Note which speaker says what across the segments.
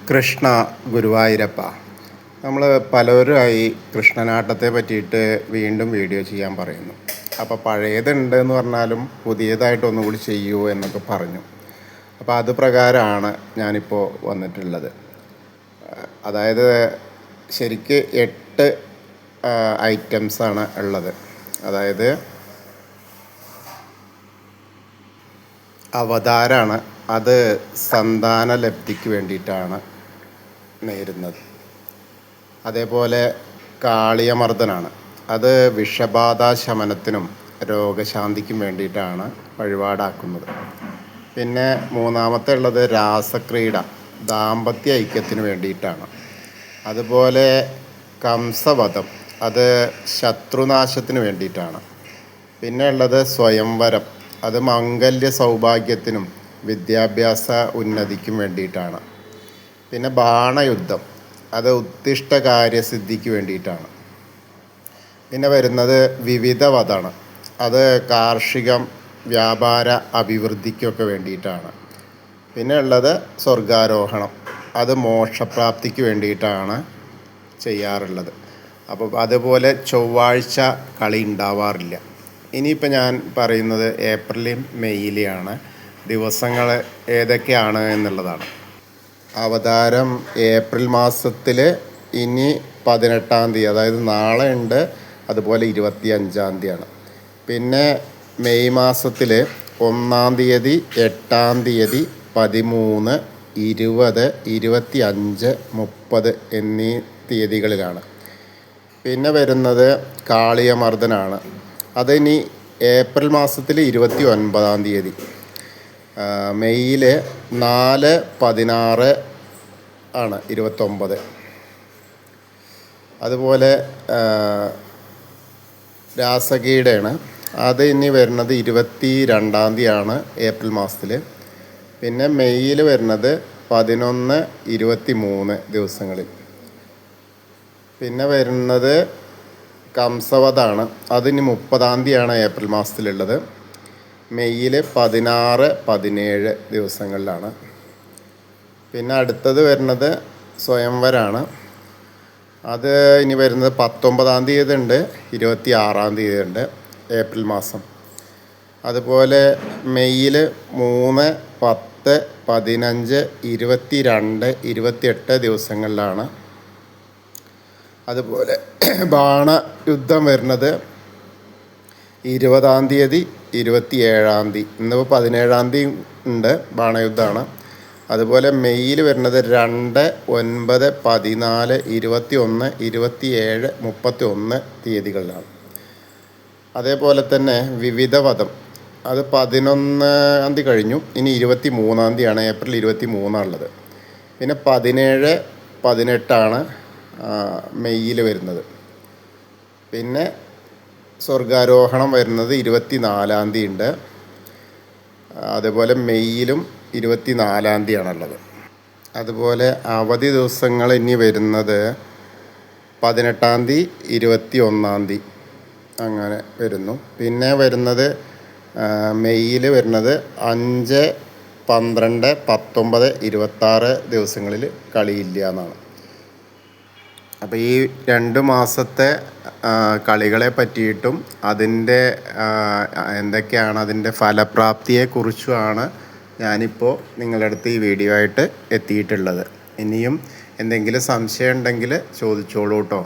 Speaker 1: കൃഷ്ണ ഗുരുവായൂരപ്പ. നമ്മൾ പലരുമായി കൃഷ്ണനാട്ടത്തെ പറ്റിയിട്ട് വീണ്ടും വീഡിയോ ചെയ്യാൻ പറയുന്നു. അപ്പോൾ പഴയതുണ്ട് എന്ന് പറഞ്ഞാലും പുതിയതായിട്ട് ഒന്നുകൂടി ചെയ്യൂ എന്നൊക്കെ പറഞ്ഞു. അപ്പോൾ അത് പ്രകാരമാണ് ഞാനിപ്പോൾ വന്നിട്ടുള്ളത്. അതായത് ശരിക്ക് 8 ഐറ്റംസാണ് ഉള്ളത്. അതായത് അവതാരമാണ്, അത് സന്താന ലബ്ധിക്ക് വേണ്ടിയിട്ടാണ് നേരുന്നത്. അതേപോലെ കാളിയമർദ്ദനാണ്, അത് വിഷബാധ ശമനത്തിനും രോഗശാന്തിക്കും വേണ്ടിയിട്ടാണ് വഴിപാടാക്കുന്നത്. പിന്നെ മൂന്നാമത്തെ ഉള്ളത് രാസക്രീഡ, ദാമ്പത്യ ഐക്യത്തിന് വേണ്ടിയിട്ടാണ്. അതുപോലെ കംസവധം, അത് ശത്രുനാശത്തിന് വേണ്ടിയിട്ടാണ്. പിന്നെ ഉള്ളത് സ്വയംവരം, അത് മംഗല്യ സൗഭാഗ്യത്തിനും വിദ്യാഭ്യാസ ഉന്നതിക്കും വേണ്ടിയിട്ടാണ്. പിന്നെ ബാണയുദ്ധം, അത് ഉത്തിഷ്ട കാര്യസിദ്ധിക്ക് വേണ്ടിയിട്ടാണ്. പിന്നെ വരുന്നത് വിവിധവധാണ്, അത് കാർഷികം വ്യാപാര അഭിവൃദ്ധിക്കൊക്കെ വേണ്ടിയിട്ടാണ്. പിന്നെ ഉള്ളത് സ്വർഗാരോഹണം, അത് മോക്ഷപ്രാപ്തിക്ക് വേണ്ടിയിട്ടാണ് ചെയ്യാറുള്ളത്. അപ്പോൾ അതുപോലെ ചൊവ്വാഴ്ച കളി ഉണ്ടാവാറില്ല. ഇനിയിപ്പോൾ ഞാൻ പറയുന്നത് ഏപ്രിലും മെയ്യിലെയാണ് ദിവസങ്ങൾ ഏതൊക്കെയാണ് എന്നുള്ളതാണ്. അവതാരം ഏപ്രിൽ മാസത്തിൽ ഇനി 18-ാം തീയതി, അതായത് നാളെ ഉണ്ട്. അതുപോലെ 25-ാം തീയതിയാണ്. പിന്നെ മെയ് മാസത്തിൽ 1-ാം തീയതി, 8-ാം തീയതി, 13, 20, 25, 30 എന്നീ തീയതികളിലാണ്. പിന്നെ വരുന്നത് കാളിയമർദ്ദനാണ്, അതിനി ഏപ്രിൽ മാസത്തിൽ 29-ാം തീയതി, മെയ്യിൽ 4, 16 ആണ്, 29. അതുപോലെ രാസകീടയാണ്, അത് ഇനി വരുന്നത് 22-ാം തീയതിയാണ് ഏപ്രിൽ മാസത്തിൽ. പിന്നെ മെയ്യിൽ വരുന്നത് 11, 23 ദിവസങ്ങളിൽ. പിന്നെ വരുന്നത് കംസവധാണ്, അതിന് 30-ാം തീയതിയാണ് ഏപ്രിൽ മാസത്തിലുള്ളത്. മെയ്യിൽ 16, 17 ദിവസങ്ങളിലാണ്. പിന്നെ അടുത്തത് വരുന്നത് സ്വയംവരാണ്, അത് ഇനി വരുന്നത് 19-ാം തീയതി ഉണ്ട്, 26-ാം തീയതി ഉണ്ട് ഏപ്രിൽ മാസം. അതുപോലെ മെയ്യിൽ 3, 10, 15, 22, 28 ദിവസങ്ങളിലാണ്. അതുപോലെ ബാണയുദ്ധം വരുന്നത് 20-ാം തീയതി, 27-ാം തീയതി. ഇന്നിപ്പോൾ 17-ാം തീയതി ഉണ്ട്, ബാണയുദ്ധമാണ്. അതുപോലെ മെയ്യിൽ വരുന്നത് 2, 9, 14, 21, 27, 31 തീയതികളിലാണ്. അതേപോലെ തന്നെ വിവിധവധം, അത് 11-ാം തീയതി കഴിഞ്ഞു, ഇനി 23-ാം തീയതിയാണ്, ഏപ്രിൽ 23 പിന്നെ 17, 18 മെയ്യിൽ വരുന്നത്. പിന്നെ സ്വർഗാരോഹണം വരുന്നത് 24-ാം തീയതി ഉണ്ട്. അതുപോലെ മെയ്യിലും 24-ാം തീയതിയാണുള്ളത്. അതുപോലെ അവധി ദിവസങ്ങൾ ഇനി വരുന്നത് 18-ാം തീയതി, 21-ാം തീയതി അങ്ങനെ വരുന്നു. പിന്നെ വരുന്നത് മെയ്യിൽ വരുന്നത് 5, 12, 19, 26 ദിവസങ്ങളിൽ കളിയില്ല എന്നാണ്. അപ്പോൾ ഈ 2 മാസത്തെ കളികളെ പറ്റിയിട്ടും അതിൻ്റെ എന്തൊക്കെയാണ് അതിൻ്റെ ഫലപ്രാപ്തിയെക്കുറിച്ചുമാണ് ഞാനിപ്പോൾ നിങ്ങളുടെ അടുത്ത് ഈ വീഡിയോ ആയിട്ട് എത്തിയിട്ടുള്ളത്. ഇനിയും എന്തെങ്കിലും സംശയം ഉണ്ടെങ്കിൽ ചോദിച്ചോളൂ കേട്ടോ.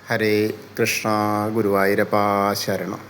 Speaker 1: ഹരേ കൃഷ്ണ ഗുരുവായൂരപ്പ ശരണം.